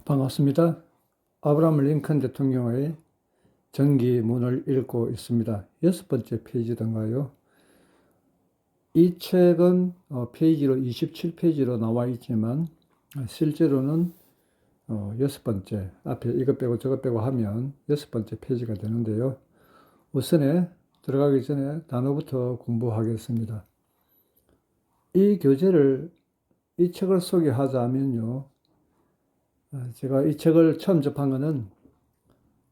반갑습니다. 아브라함 링컨 대통령의 전기문을 읽고 있습니다. 6번째 페이지던가요. 이 책은 페이지로 27페이지로 나와 있지만 실제로는 6번째, 앞에 이것 빼고 저것 빼고 하면 6번째 페이지가 되는데요. 우선에 들어가기 전에 단어부터 공부하겠습니다. 이 교재를, 이 책을 소개하자면요. 제가 이 책을 처음 접한 것은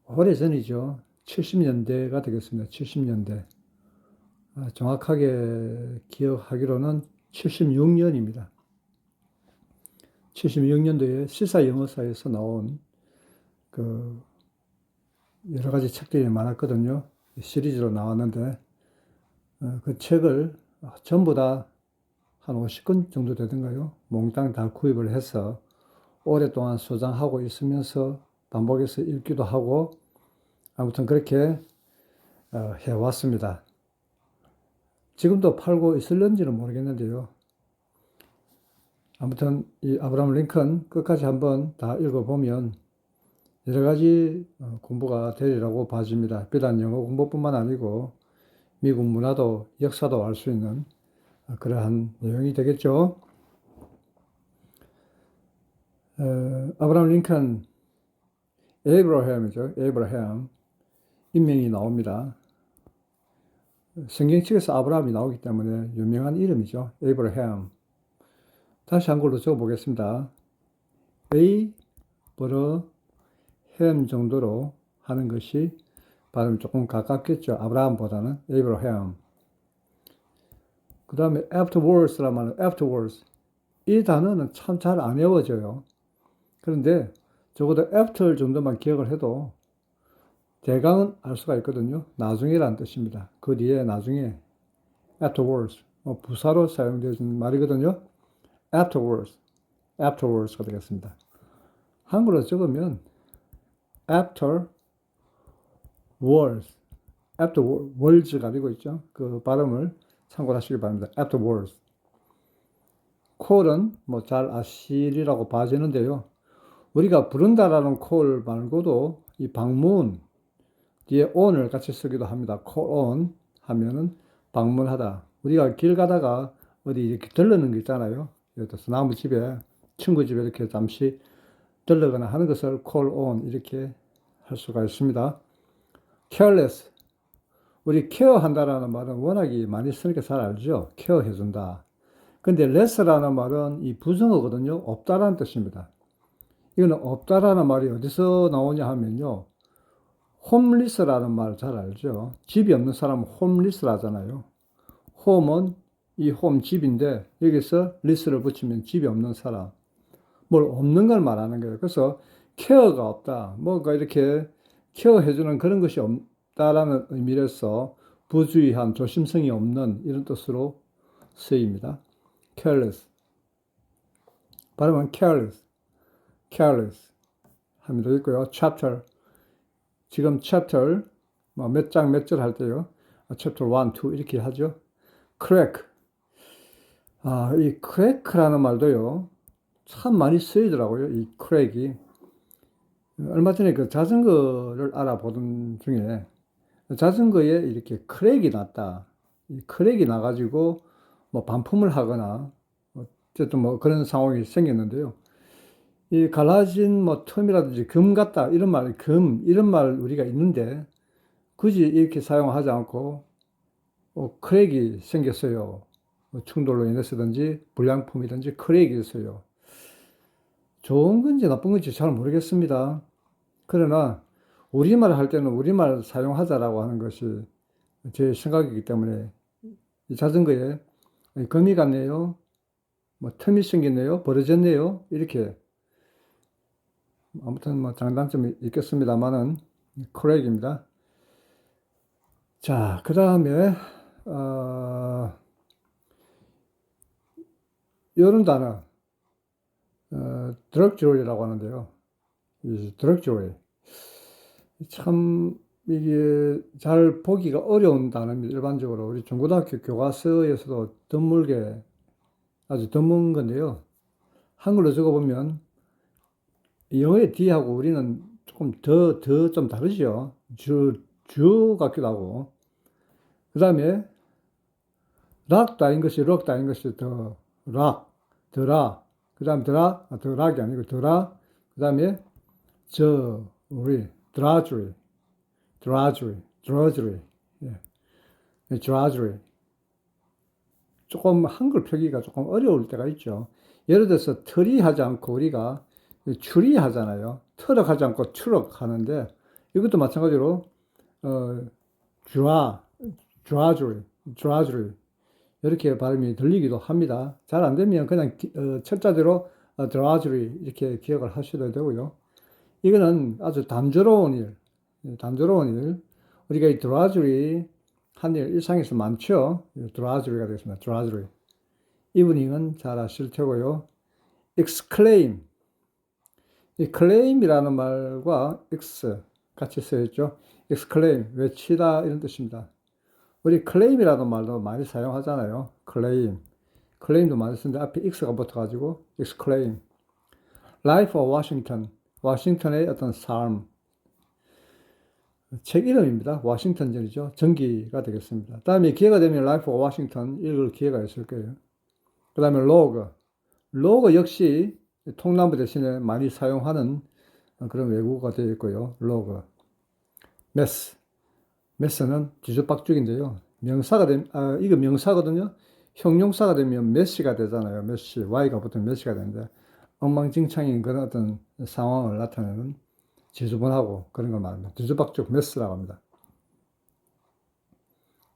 오래전이죠. 70년대가 되겠습니다. 70년대. 정확하게 기억하기로는 76년입니다. 76년도에 시사영어사에서 나온 그 여러 가지 책들이 많았거든요. 시리즈로 나왔는데 그 책을 전부 다 한 50권 정도 되던가요? 몽땅 다 구입을 해서 오랫동안 소장하고 있으면서 반복해서 읽기도 하고 아무튼 그렇게 해왔습니다. 지금도 팔고 있을런지는 모르겠는데요. 아무튼 이 아브라함 링컨 끝까지 한번 다 읽어보면 여러 가지 공부가 되리라고 봐집니다. 비단 영어 공부뿐만 아니고 미국 문화도 역사도 알 수 있는 그러한 내용이 되겠죠. 아브라함 링컨, 에이브러햄이죠. 에이브러햄 인명이 나옵니다. 성경책에서 아브라함이 나오기 때문에 유명한 이름이죠. 에이브러햄. 다시 한글로 적어보겠습니다. 에이브러햄 정도로 하는 것이 발음이 조금 가깝겠죠. 아브라함보다는 에이브러햄. 그 다음에 afterwards란 말은 afterwards. 이 단어는 참 잘 안 외워져요. 그런데 적어도 after 정도만 기억을 해도 대강은 알 수가 있거든요. 나중에라는 뜻입니다. 그 뒤에 나중에 afterwards. 부사로 사용되어진 말이거든요. afterwards. afterwards가 되겠습니다. 한글로 적으면 after words. after words가 되고 있죠. 그 발음을 참고하시기 바랍니다. afterwards. 콜은 뭐 잘 아시리라고 봐지는데요. 우리가 부른다라는 콜 말고도 이 방문 뒤에 on을 같이 쓰기도 합니다. call on 하면은 방문하다. 우리가 길 가다가 어디 이렇게 들르는 게 있잖아요. 예를 들어서 나무 집에, 친구 집에 이렇게 잠시 들르거나 하는 것을 call on 이렇게 할 수가 있습니다. careless. 우리 케어한다라는 말은 워낙에 많이 쓰니까 잘 알죠. 케어해준다. 근데 less라는 말은 이 부정어거든요. 없다라는 뜻입니다. 이거는 없다라는 말이 어디서 나오냐 하면요. 홈리스라는 말 잘 알죠. 집이 없는 사람은 홈리스라잖아요. 홈은 이 홈 집인데 여기서 리스를 붙이면 집이 없는 사람. 뭘 없는 걸 말하는 거예요. 그래서 케어가 없다. 뭔가 이렇게 케어해주는 그런 것이 없다라는 의미로서 부주의한 조심성이 없는 이런 뜻으로 쓰입니다. careless. 발음은 careless. careless 하면 되겠고요. chapter. 지금 chapter 몇 장 몇 절 할 때요. chapter 1, 2 이렇게 하죠. crack. 이 crack라는 말도요. 참 많이 쓰이더라고요. 이 crack이. 얼마 전에 그 자전거를 알아보던 중에 자전거에 이렇게 크랙이 났다. 이 크랙이 나가지고 뭐 반품을 하거나 어쨌든 뭐 그런 상황이 생겼는데요. 이 갈라진 뭐 틈이라든지 금 같다 이런 말, 금 이런 말 우리가 있는데 굳이 이렇게 사용하지 않고 크랙이 생겼어요. 뭐 충돌로 인해서든지 불량품이든지 크랙이 있어요. 좋은 건지 나쁜 건지 잘 모르겠습니다. 그러나 우리말 할 때는 우리말 사용하자라고 하는 것이 제 생각이기 때문에 이 자전거에 금이 갔네요. 뭐 틈이 생겼네요. 벌어졌네요. 이렇게 아무튼 뭐 장단점이 있겠습니다만은 크랙입니다. 자, 그 다음에 이런 단어 드럭조리라고 하는데요. 이 드럭조리 참 이게 잘 보기가 어려운 단어입니다. 일반적으로 우리 중고등학교 교과서에서도 드물게 아주 드문 건데요. 한글로 적어보면 영어의 D하고 우리는 조금 더 좀 다르죠. 주 같기도 하고. 그 다음에 락도 아닌 것이 럭도 아닌 것이 더 락, 더라. 그 다음 더 락이 아니고 더라. 그 다음에 우리 drudgery. 예, drudgery. 조금 한글 표기가 조금 어려울 때가 있죠. 예를 들어서 트리하지 않고 우리가 추리하잖아요. 트럭하지 않고 트럭 하는데 이것도 마찬가지로 드라, drudgery 이렇게 발음이 들리기도 합니다. 잘 안 되면 그냥 철자대로 drudgery 이렇게 기억을 하셔도 되고요. 이거는 아주 단조로운 일, 우리가 이 drudgery 한 일 일상에서 많죠. drudgery가 되겠습니다. drudgery. 이브닝은 잘 아실 테고요. exclaim. 이 claim이라는 말과 x 같이 쓰여있죠. exclaim, 외치다 이런 뜻입니다. 우리 claim이라는 말도 많이 사용하잖아요. claim도 많이 쓰는데 앞에 x가 붙어가지고 exclaim. Life of Washington, 워싱턴의 어떤 삶. 책 이름입니다. 워싱턴전이죠. 전기가 되겠습니다. 다음에 기회가 되면 Life of Washington 읽을 기회가 있을 거예요. 그 다음에 로그 역시 통나무 대신에 많이 사용하는 그런 외국어가 되어 있고요. 로그. 메스는 뒤죽박죽인데요. 이거 명사거든요. 형용사가 되면 메시가 되잖아요. Y가 붙으면 메시가 되는데 엉망진창인 그런 어떤 상황을 나타내는 지저분하고 그런 걸 말합니다. 뒤죽박죽 메스라고 합니다.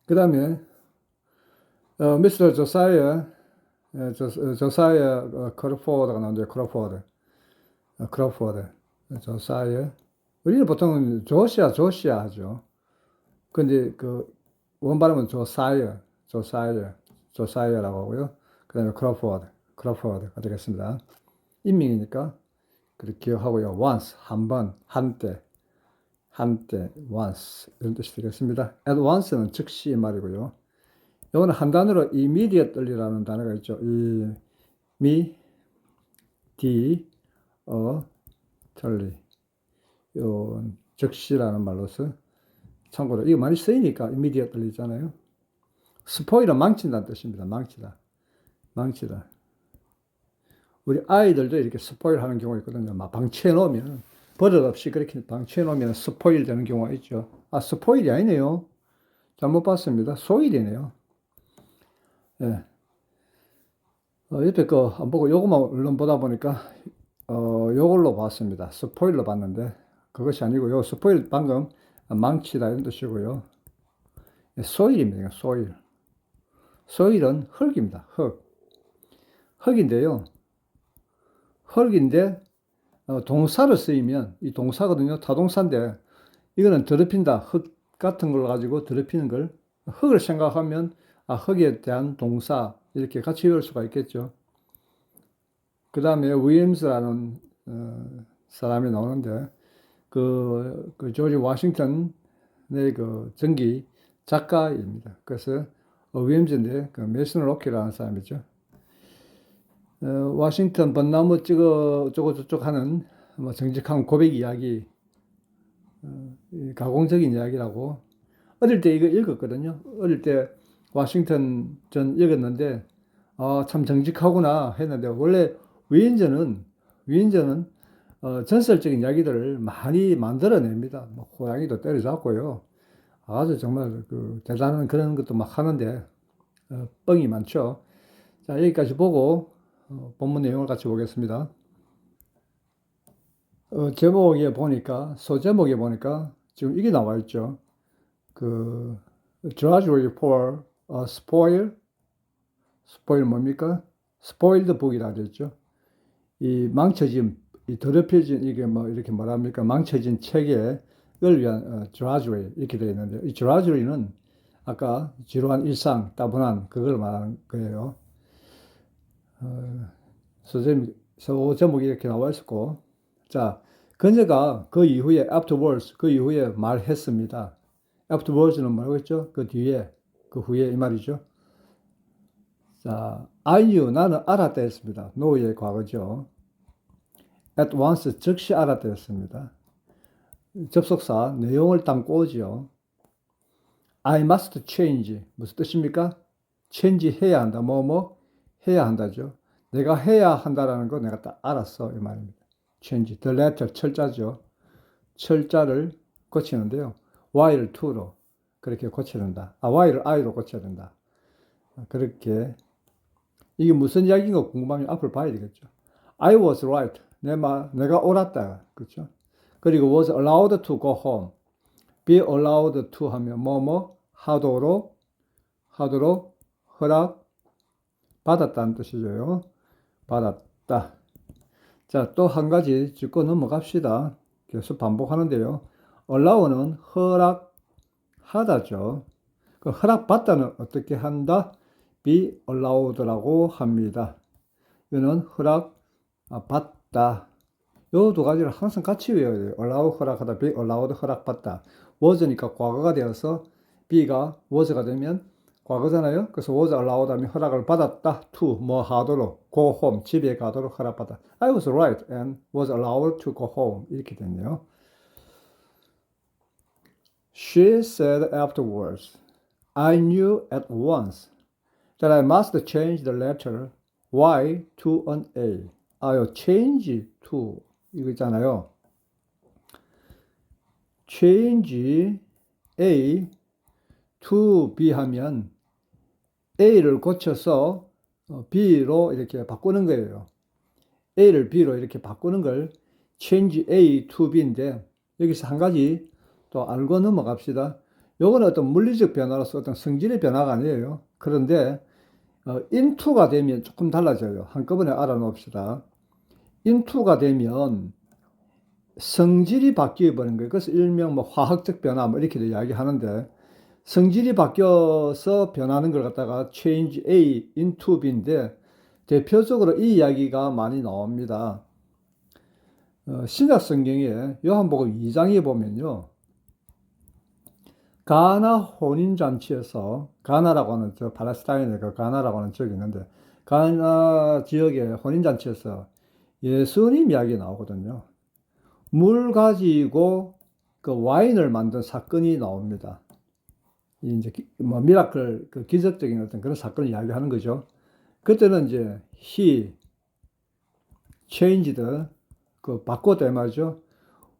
그 다음에 미스터 조사이어 크로포드가 나오는데 크로포드 조사이어 우리는 보통 조시아 하죠. 근데 그 원발음은 조사이어라고 하고요. 그 다음에 크로포드가 되겠습니다. 인명이니까 그렇게 기억하고요. once 한때 once 이런 뜻이 되겠습니다. at once는 즉시 말이고요. 이거는 한 단어로 immediately라는 단어가 있죠. immediately 요 즉시라는 말로서 참고로 이거 많이 쓰이니까 immediately 있잖아요. spoil은 망친다는 뜻입니다. 망치다. 우리 아이들도 이렇게 스포일 하는 경우가 있거든요. 막 방치해 놓으면 버릇없이 그렇게 방치해 놓으면 스포일 되는 경우가 있죠. 스포일이 아니네요. 잘못 봤습니다. 소일이네요. 예. 옆에 거 안 보고 요것만 얼른 보다 보니까 요걸로 봤습니다. 스포일로 봤는데 그것이 아니고요. 스포일 방금 망치다 이런 뜻이고요. 소일입니다. 소일은 흙입니다. 흙인데요. 동사를 쓰이면 이 동사거든요. 타동사인데 이거는 더럽힌다. 흙 같은 걸 가지고 더럽히는 걸 흙을 생각하면 흙에 대한 동사 이렇게 같이 외울 수가 있겠죠. 그 다음에 윌리엄스라는 사람이 나오는데 그 조지 워싱턴의 그 전기 작가입니다. 그래서 윌리엄스인데 그 메이슨 로키라는 사람이죠. 워싱턴 벚나무 저쪽 하는 뭐 정직한 고백 이야기, 가공적인 이야기라고 어릴 때 이거 읽었거든요. 어릴 때 워싱턴 전 읽었는데 참 정직하구나 했는데 원래 위인전은 전설적인 이야기들을 많이 만들어냅니다. 뭐 고양이도 때려잡고요. 아주 정말 그 대단한 그런 것도 막 하는데 뻥이 많죠. 자, 여기까지 보고 본문 내용을 같이 보겠습니다. 소제목에 보니까 지금 이게 나와 있죠. 그 drudgery for a spoil 뭡니까? spoiled book이라 되어 있죠. 이 망쳐진, 이 더럽혀진 이게 뭐 이렇게 뭐랍니까? 망쳐진 책을 위한 drudgery 이렇게 되어 있는데 이 drudgery는 아까 지루한 일상, 따분한 그걸 말하는 거예요. 소제목이 이렇게 나와 있었고, 자, 그녀가 그 이후에 afterwards 그 이후에 말했습니다. afterwards는 뭐라고 했죠? 그 뒤에, 그 후에 이 말이죠. 자, I knew 나는 알았다 했습니다. know의 과거죠. at once 즉시 알아들었습니다. 접속사 내용을 담고 오지요. I must change 무슨 뜻입니까? change 해야 한다. 뭐 해야 한다죠. 내가 해야 한다라는 거 내가 딱 알았어 이 말입니다. change the letter 철자죠. 철자를 고치는데요. y를 to로 그렇게 고쳐야 된다. y를 i로 고쳐야 된다. 그렇게 이게 무슨 이야기인가 궁금하면 앞을 봐야 되겠죠. I was right. 내가 옳았다. 그렇죠? 그리고 was allowed to go home. be allowed to 하면 하도록 허락 받았다는 뜻이죠. 받았다. 자, 또 한 가지 짚고 넘어갑시다. 계속 반복하는데요. allow는 허락하다죠. 그 허락받다는 어떻게 한다? be allowed라고 합니다. 이거는 허락받다. 요 두 가지를 항상 같이 외워야 돼요. allow 허락하다, be allowed 허락받다. was니까 과거가 되어서 be가 was가 되면 과거잖아요. 그래서 was allowed 하면 허락을 받았다. to 하도록 go home 집에 가도록 허락받다. I was right and was allowed to go home 이렇게 됐네요. She said afterwards, I knew at once that I must change the letter Y to an A. 아요, change to 이거 있잖아요. change A to B 하면 A를 고쳐서 B로 이렇게 바꾸는 거예요. A를 B로 이렇게 바꾸는 걸 change A to B인데 여기서 한 가지 또 알고 넘어갑시다. 요거는 어떤 물리적 변화로서 어떤 성질의 변화가 아니에요. 그런데 into가 되면 조금 달라져요. 한꺼번에 알아놓읍시다. into가 되면 성질이 바뀌어 버린 거예요. 그래서 일명 화학적 변화 이렇게도 이야기하는데 성질이 바뀌어서 변하는 걸 갖다가 change A into B인데 대표적으로 이 이야기가 많이 나옵니다. 신약 성경에 요한복음 2장에 보면요. 가나 혼인잔치에서 가나라고 하는 팔레스타인의 그 가나라고 하는 지역이 있는데 가나 지역의 혼인잔치에서 예수님 이야기 나오거든요. 물 가지고 그 와인을 만든 사건이 나옵니다. 이제 미라클 그 기적적인 어떤 그런 사건을 이야기하는 거죠. 그때는 이제 he changed 그 바꿨다 말이죠.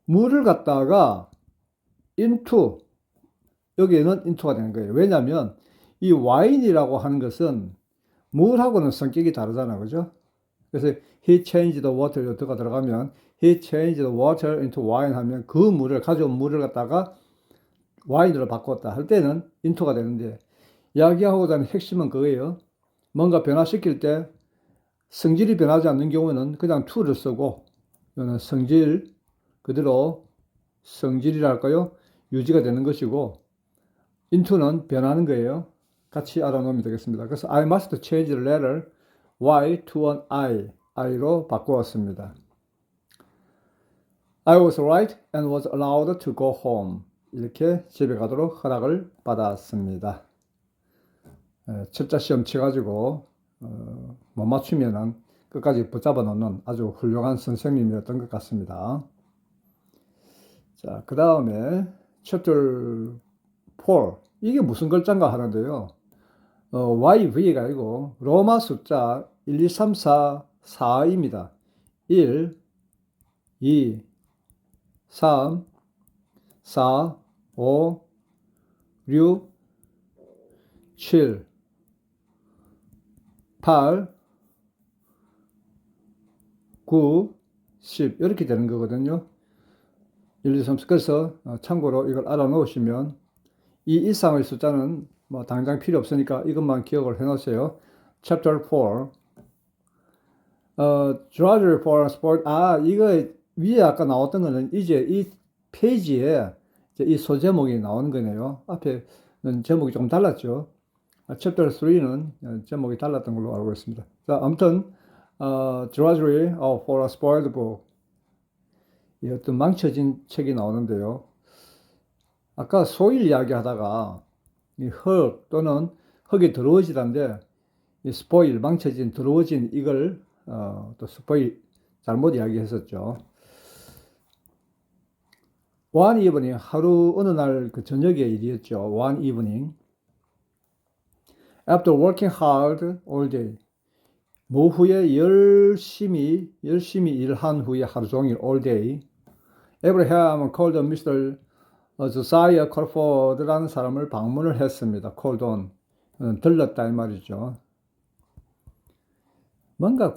물을 갖다가 into 여기에는 into가 되는 거예요. 왜냐하면 이 와인이라고 하는 것은 물하고는 성격이 다르잖아요. 그죠? 그래서 he changed the water 여기가 들어가면 he changed the water into wine 하면 그 물을 가져온 물을 갖다가 와인으로 바꿨다 할 때는 into가 되는데 이야기하고자 하는 핵심은 그거예요. 뭔가 변화시킬 때 성질이 변하지 않는 경우는 그냥 to를 쓰고 이거는 성질 그대로 성질이랄까요? 유지가 되는 것이고 into는 변하는 거예요. 같이 알아놓으면 되겠습니다. 그래서 I must change the letter Y to an I로 바꾸었습니다. I was right and was allowed to go home. 이렇게 집에 가도록 허락을 받았습니다. 철자 시험 쳐가지고 못 맞추면은 끝까지 붙잡아 놓는 아주 훌륭한 선생님이었던 것 같습니다. 자, 그 다음에 chapter 4 이게 무슨 글자인가 하는데요. YV가 아니고 로마 숫자 1, 2, 3, 4, 4입니다. 1, 2, 3, 4, 5, 6, 7, 8, 9, 10 이렇게 되는 거거든요. 1, 2, 3, 4 그래서 참고로 이걸 알아놓으시면 이 이상의 숫자는 당장 필요 없으니까 이것만 기억을 해 놓으세요. Chapter 4 Drudgery for Sport 이거 위에 아까 나왔던 거는 이제 이 페이지에 이제 이 소제목이 나오는 거네요. 앞에는 제목이 조금 달랐죠. Chapter 3는 제목이 달랐던 걸로 알고 있습니다. 자, 아무튼 Drudgery for a Spoiled Book 이 어떤 망쳐진 책이 나오는데요. 아까 소일 이야기 하다가 이 흙 또는 흙이 더러워지던데 이 스포일 망쳐진 더러워진 이걸 또 스포일 잘못 이야기했었죠. One evening, 하루 어느 날 그 저녁의 일이었죠. One evening. After working hard all day. 오후에 열심히 일한 후에 하루 종일 all day. Abraham called Mr. Josiah Crawford라는 사람을 방문을 했습니다. called on. 들렀다 이 말이죠. 뭔가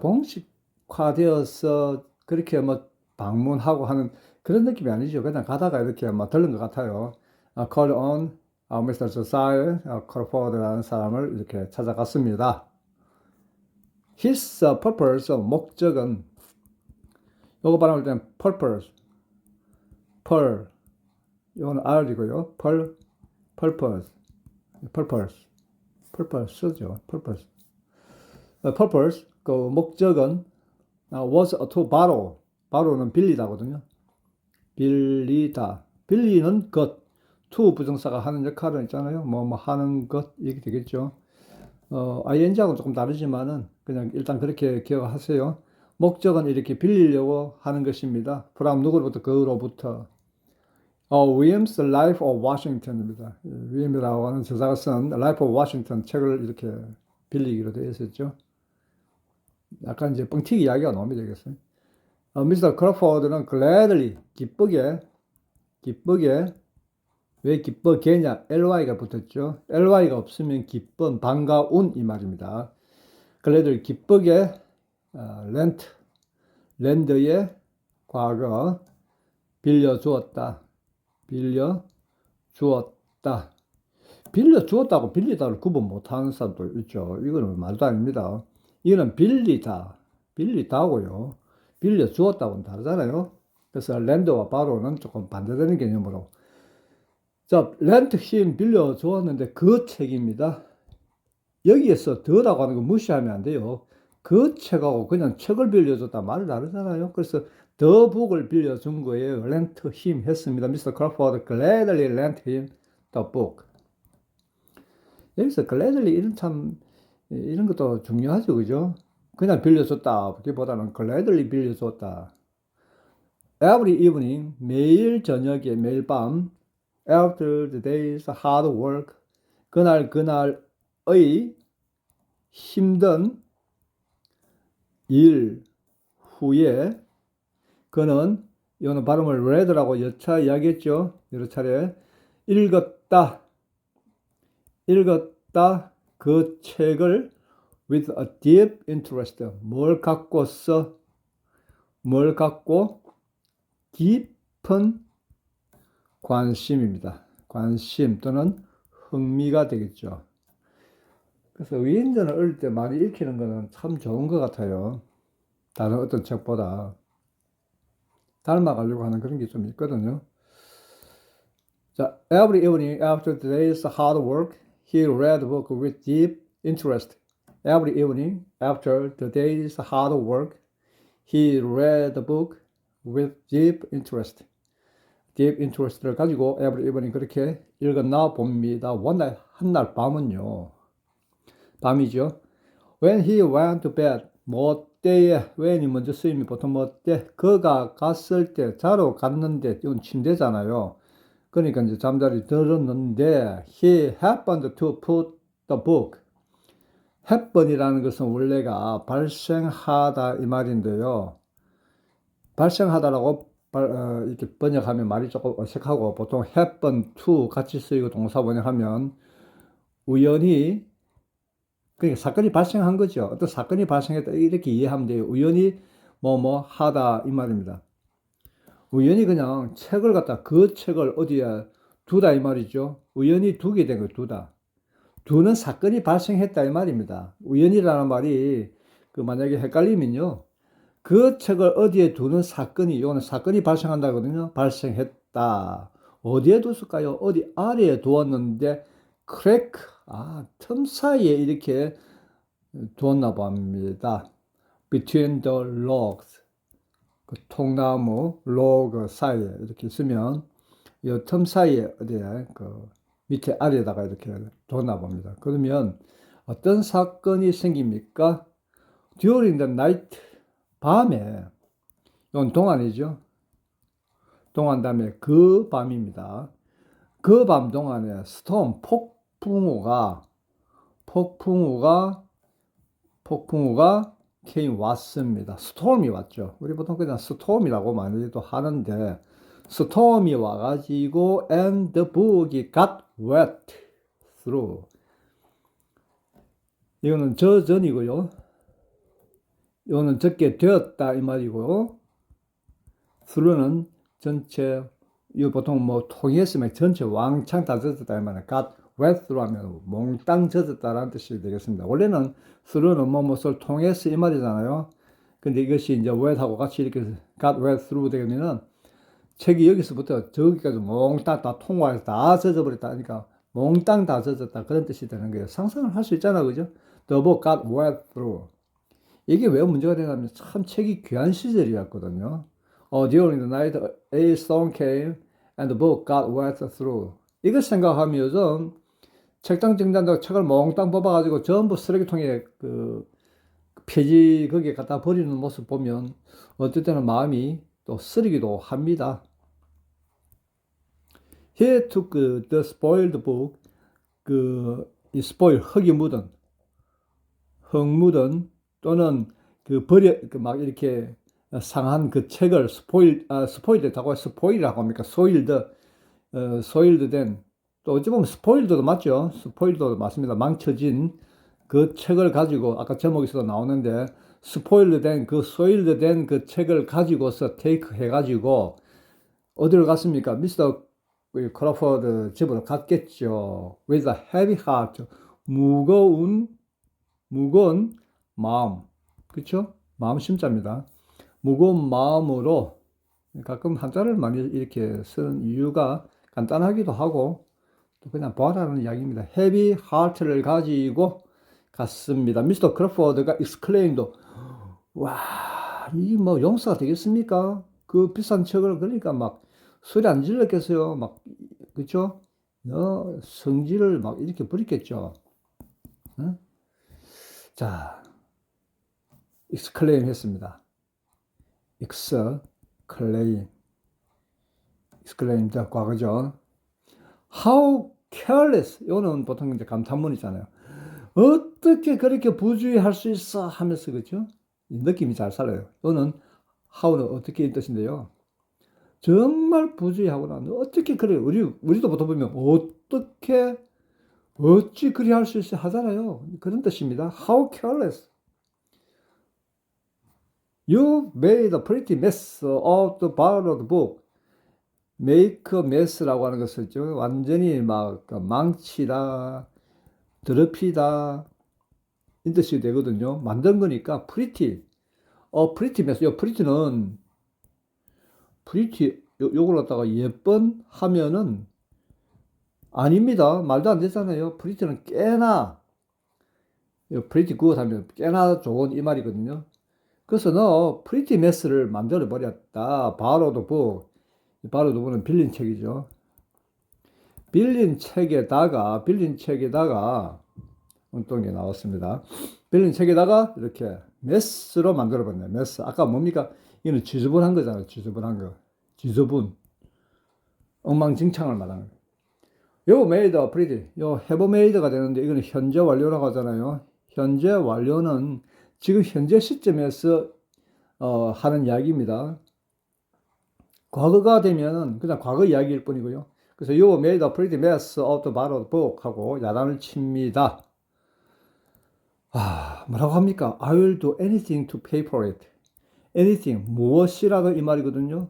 공식화되어서 그렇게 뭐 방문하고 하는 그런 느낌이 아니죠. 그냥 가다가 이렇게 막 들른 것 같아요. called on Mr. Josiah Crawford라는 사람을 이렇게 찾아갔습니다. His purpose, 목적은 요거 발음할 때는 purpose, 이거는 R이고요. purpose죠. purpose, 그 목적은 was to borrow는 빌리다거든요. 빌리는 것, to 부정사가 하는 역할은 있잖아요. 뭐 하는 것 이렇게 되겠죠. ing하고는 조금 다르지만은 그냥 일단 그렇게 기억하세요. 목적은 이렇게 빌리려고 하는 것입니다. from 누구로부터 그로부터. William's Life of Washington입니다. 윌리엄이라고 하는 저자가 쓴 Life of Washington 책을 이렇게 빌리기로 되어 있었죠. 약간 이제 뻥튀기 이야기가 나오면 되겠어요. Mr. Crawford는 gladly, 기쁘게, 왜 기쁘게냐? ly가 붙었죠. ly가 없으면 기쁜, 반가운 이 말입니다. gladly, 기쁘게, 렌드의 과거, 빌려주었다고 빌리다를 구분 못하는 사람도 있죠. 이거는 말도 아닙니다. 이거는 빌리다고요. 빌려주었다고는 다르잖아요. 그래서 렌드와 바로는 조금 반대되는 개념으로. 자, 렌트 힘 빌려주었는데 그 책입니다. 여기에서 더라고 하는 거 무시하면 안 돼요. 그 책하고 그냥 책을 빌려줬다 말이 다르잖아요. 그래서 더 북을 빌려준 거예요. lent him 했습니다. Mr. Crawford gladly lent him the book. 여기서 gladly 이런 것도 중요하죠. 그죠? 그냥 빌려줬다. 보다는 gladly 빌려줬다. Every evening, 매일 저녁에, 매일 밤, after the day's hard work, 그날의 힘든 일 후에 그는 이거는 발음을 read라고 여차 이야기했죠. 여러 차례 읽었다 그 책을 with a deep interest. 뭘 갖고 깊은 관심입니다. 관심 또는 흥미가 되겠죠. 그래서 위인전을 읽을 때 많이 읽히는 거는 참 좋은 것 같아요. 다른 어떤 책보다 닮아가려고 하는 그런 게 좀 있거든요. 자, every evening after the day's hard work, he read the book with deep interest. Every evening after the day's hard work, he read the book with deep interest. deep interest를 가지고 every evening 그렇게 읽었나 봅니다. 한날 밤은요. 밤이죠. When he went to bed, 뭐 때에 when이 먼저 쓰임이 보통 뭐 때 그가 갔을 때 자러 갔는데 이건 침대잖아요. 그러니까 이제 잠자리 들었는데 he happened to put the book. happen이라는 것은 원래가 발생하다 이 말인데요. 발생하다라고 이렇게 번역하면 말이 조금 어색하고 보통 happen to 같이 쓰이고 동사 번역하면 우연히 그러니까 사건이 발생한 거죠. 어떤 사건이 발생했다 이렇게 이해하면 돼요. 우연히 뭐뭐 하다 이 말입니다. 우연히 그냥 책을 갖다 그 책을 어디에 두다 이 말이죠. 우연히 두게 된 거 두다. 두는 사건이 발생했다 이 말입니다. 우연이라는 말이 그 만약에 헷갈리면요. 그 책을 어디에 두는 사건이 이거는 사건이 발생한다거든요. 발생했다. 어디에 뒀을까요? 어디 아래에 두었는데 크래크 틈 사이에 이렇게 두었나 봅니다. Between the logs. 그 통나무 로그 사이에 이렇게 있으면 이 틈 사이에 어디에 그 밑에 아래에다가 이렇게 뒀나 봅니다. 그러면 어떤 사건이 생깁니까? During the night 밤에 이건 동안이죠. 동안 다음에 그 밤입니다. 그 밤 동안에 스톰, 폭풍우가 케인 왔습니다. 스톰이 왔죠. 우리 보통 그냥 스톰이라고 많이도 하는데, 스톰이 와가지고 and the book이 got wet through. 이거는 저전이고요. 이거는 적게 되었다 이 말이고요. through는 전체, 이거 보통 뭐 통일했으면 전체 왕창 다 젖었다 이 말이에요. got wet through 하면 몽땅 젖었다라는 뜻이 되겠습니다. 원래는 through는 뭐뭇을 통해서 이 말이잖아요. 근데 이것이 이제 wet하고 같이 이렇게 got wet through 되면은 책이 여기서부터 저기까지 몽땅 다 통과해서 다 젖어버렸다. 그러니까 몽땅 다 젖었다. 그런 뜻이 되는 거예요. 상상을 할 수 있잖아. 그죠? The book got wet through. 이게 왜 문제가 되냐면 참 책이 귀한 시절이었거든요. During the night, a storm came and the book got wet through. 이걸 생각하면 요즘 책장 정리한다고 책을 몽땅 뽑아가지고 전부 쓰레기통에 그 폐지 거기에 갖다 버리는 모습 보면 어떨 때는 마음이 또 쓰리기도 합니다. He took the spoiled book, 이 spoil, 흙 묻은 또는 막 이렇게 상한 그 책을 스포일드라고 스포일이라고 합니까? 소일드 된, 또 어찌 보면 스포일드도 맞죠? 스포일드도 맞습니다. 망쳐진 그 책을 가지고, 아까 제목에서도 나오는데, 소일드 된 그 책을 가지고서 테이크 해가지고, 어디로 갔습니까? 미스터 크로포드 집으로 갔겠죠. With a heavy heart. 무거운 마음. 그쵸? 마음 심자입니다. 무거운 마음으로, 가끔 한자를 많이 이렇게 쓰는 이유가 간단하기도 하고, 또 그냥 봐라는 이야기입니다. heavy heart를 가지고 갔습니다. 미스터 크로포드가 exclaimed. 와, 이 뭐 용서가 되겠습니까? 그 비싼 책을 그러니까 막 소리 안 질렀겠어요. 막, 그쵸? 성질을 막 이렇게 부렸겠죠. 응? 자, exclaim 했습니다. exclaim. 자, 과거죠. How careless. 이거는 보통 이제 감탄문이잖아요. 어떻게 그렇게 부주의할 수 있어? 하면서, 그죠? 느낌이 잘 살아요. 이거는 how는 어떻게 이 뜻인데요. 정말 부주의하거나, 어떻게 그래. 우리도 보통 보면, 어찌 그리 할 수 있어? 하잖아요. 그런 뜻입니다. How careless. You made a pretty mess of the borrowed book. make a mess라고 하는 것을 완전히 막 망치다, 더럽히다, 이 뜻이 되거든요. 만든 거니까 pretty. pretty mess. 요걸 갖다가 예쁜 하면은 아닙니다. 말도 안 되잖아요. pretty는 꽤나, pretty good 하면 꽤나 좋은 이 말이거든요. 그래서 너 pretty mess를 만들어 버렸다. borrowed book는 빌린 책이죠. 빌린 책에다가 엉뚱한 게 나왔습니다. 빌린 책에다가 이렇게 메스로 만들어봤네. 메스. 아까 뭡니까? 이거는 지저분한 거잖아요. 지저분. 엉망진창을 말하는 거예요. 요 made pretty. 요 have made가 되는데 이거는 현재 완료라고 하잖아요. 현재 완료는 지금 현재 시점에서 하는 이야기입니다. 과거가 되면은 그냥 과거 이야기일 뿐이고요. 그래서 you made a pretty mess of the borrowed book 하고 야단을 칩니다. 뭐라고 합니까? I will do anything to pay for it. anything, 무엇이라도 이 말이거든요.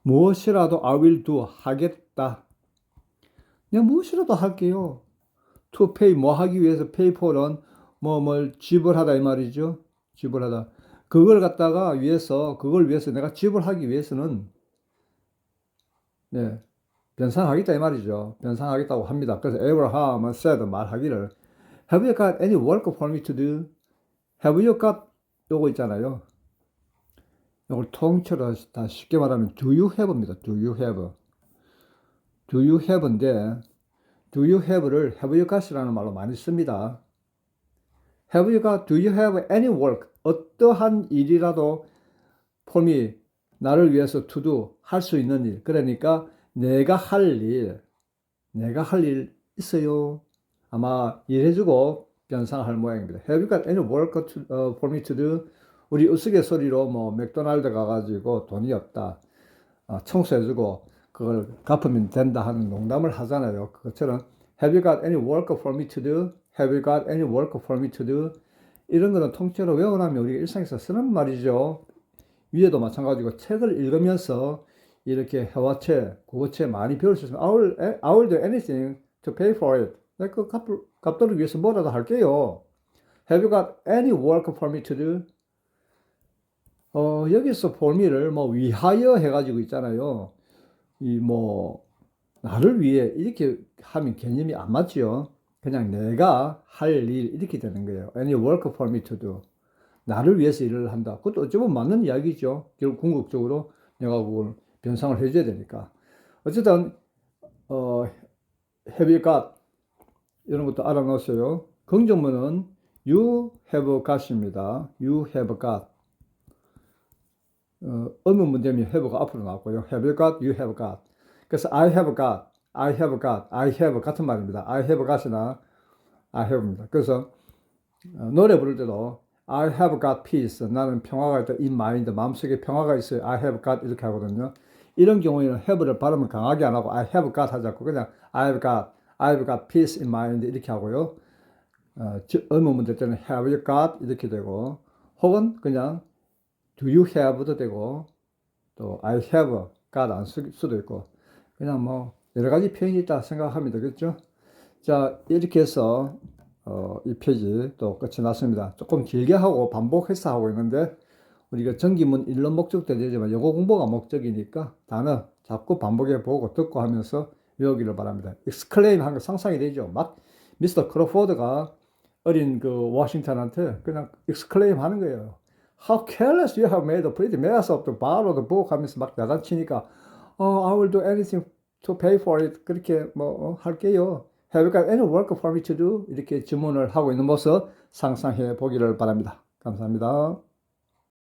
무엇이라도 I will do, 하겠다. 그냥 무엇이라도 할게요. to pay, 뭐 하기 위해서, pay for은 뭘 지불하다 이 말이죠. 지불하다. 그걸 위해서 내가 지불하기 위해서는, 네, 변상하겠다 이 말이죠. 변상하겠다고 합니다. 그래서 Abraham said, 말하기를, Have you got any work for me to do? Have you got, 요거 있잖아요. 이걸 통째로 다 쉽게 말하면 do you have입니다. do you have. do you have인데 do you have를 have you got이라는 말로 많이 씁니다. have you got, do you have any work? 어떠한 일이라도 for me, 나를 위해서 to do, 할 수 있는 일. 그러니까 내가 할 일 있어요. 아마 일해주고 변상할 모양입니다. Have you got any work for me to do? 우리 우스갯소리로 뭐 맥도날드 가가지고 돈이 없다. 청소해주고 그걸 갚으면 된다 하는 농담을 하잖아요. 그것처럼 Have you got any work for me to do? Have you got any work for me to do? 이런 거는 통째로 외워나면 우리가 일상에서 쓰는 말이죠. 위에도 마찬가지고 책을 읽으면서 이렇게 회화체, 국어체 많이 배울 수 있으면 I will do anything to pay for it. 내가 그 갚도록 위해서 뭐라도 할게요. Have you got any work for me to do? 여기서 for me를 뭐 위하여 해가지고 있잖아요. 이 뭐 나를 위해 이렇게 하면 개념이 안 맞죠. 그냥 내가 할 일 이렇게 되는 거예요. Any work for me to do. 나를 위해서 일을 한다. 그것도 어쩌면 맞는 이야기죠. 결국 궁극적으로 내가 그걸 변상을 해줘야 되니까. 어쨌든 have you got 이런 것도 알아놓으세요. 긍정문은 you have got입니다. you have got. 의문문 되면 have가 앞으로 나왔고요. Have you got? You have got. 그래서 I have got, I have got, I have 같은 말입니다. I have got이나 I have입니다. 그래서 노래 부를 때도 I have got peace. 나는 평화가 있다. in mind. 마음속에 평화가 있어요. I have got 이렇게 하거든요. 이런 경우에는 have를 발음을 강하게 안 하고 I have got 하지 않고 그냥 I've got peace in mind 이렇게 하고요. 의문문 될 때는 have you got 이렇게 되고 혹은 그냥 do you have도 되고 또 I have got 안 쓸 수도 있고 그냥 뭐 여러 가지 표현이 있다 생각하면 되겠죠. 자, 이렇게 해서 이 페이지 또 끝이 났습니다. 조금 길게 하고 반복해서 하고 있는데 우리가 전기문 일론 목적도 되지만 영어 공부가 목적이니까 단어 자꾸 반복해 보고 듣고 하면서 외우기를 바랍니다. exclaim 하는 거 상상이 되죠. 막 미스터 크로포드가 어린 그 워싱턴한테 그냥 exclaim 하는 거예요. How careless you have made a pretty mess of the bottle of the book 하면서 막 야단치니까 I will do anything to pay for it. 그렇게 뭐 할게요. Have you got any work for me to do? 이렇게 질문을 하고 있는 모습 상상해 보기를 바랍니다. 감사합니다.